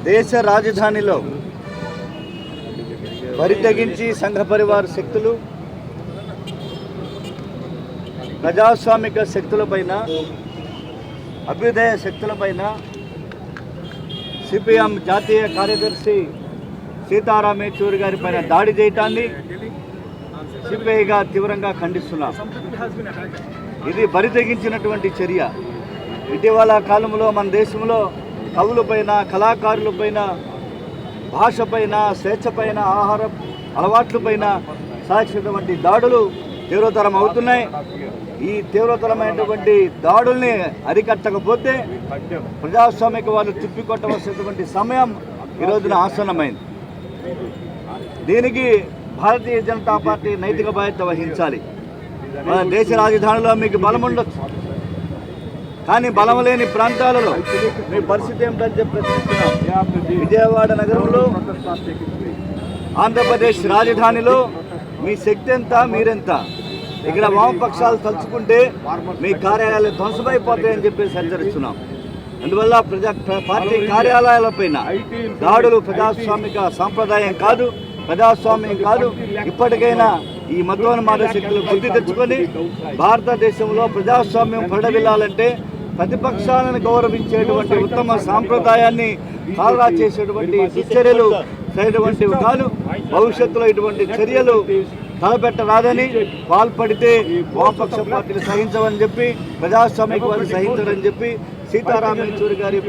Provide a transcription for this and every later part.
దేశ రాజధానిలో బరితెగించి సంఘ పరివార శక్తులు ప్రజాస్వామిక శక్తులపైన, అభ్యుదయ శక్తులపైన సిపిఎం జాతీయ కార్యదర్శి సీతారాం యేచూరి గారి పైన దాడి చేయటాన్ని సిపిఐగా తీవ్రంగా ఖండిస్తున్నాం. ఇది బరితెగించినటువంటి చర్య. ఇటీవల కాలంలో మన దేశంలో కవులపైన, కళాకారులపైన, భాషపైన, స్వేచ్ఛపైన, ఆహార అలవాట్లపైన సాగినటువంటి దాడులు తీవ్రతరం అవుతున్నాయి. ఈ తీవ్రతరమైనటువంటి దాడుల్ని అరికట్టకపోతే ప్రజాస్వామిక వాళ్ళు తిప్పికొట్టవలసినటువంటి సమయం ఈ రోజున ఆసన్నమైంది. దీనికి భారతీయ జనతా పార్టీ నైతిక బాధ్యత వహించాలి. మన దేశ రాజధానిలో మీకు బలం ఉండొచ్చు, కానీ బలం లేని ప్రాంతాలలో మీ పరిస్థితి ఏమిటని చెప్పి ప్రశ్నిస్తున్నాం. విజయవాడ నగరంలో, ఆంధ్రప్రదేశ్ రాజధానిలో మీ శక్తి ఎంత, మీరెంత? ఇక్కడ వామపక్షాలు తలుచుకుంటే మీ కార్యాలయాలు ధ్వంసమైపోతాయని చెప్పేసి హెచ్చరిస్తున్నాం. అందువల్ల పార్టీ కార్యాలయాలపైన దాడులు ప్రజాస్వామిక సాంప్రదాయం కాదు, ప్రజాస్వామ్యం కాదు. ఇప్పటికైనా ఈ మతోన్మాద శక్తులు బుద్ధి తెచ్చుకొని భారతదేశంలో ప్రజాస్వామ్యం పరిడవిల్లాలంటే ప్రతిపక్షాలను గౌరవించేటువంటి ఉత్తమ సాంప్రదాయాన్ని కాలరా చేసేటువంటి దుశ్చర్యలు సరైనటువంటివి కాదు. భవిష్యత్తులో ఇటువంటి చర్యలు తలపెట్టరాదని, పాల్పడితే వామపక్ష పార్టీలు సహించవని చెప్పి, ప్రజాస్వామిక వారు సహించరని చెప్పి సీతారాం యేచూరి గారి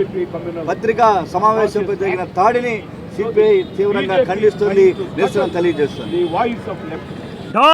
పత్రికా సమావేశంపై జరిగిన దాడిని సిపిఐ తీవ్రంగా ఖండిస్తుంది, నిరసన తెలియజేస్తుంది.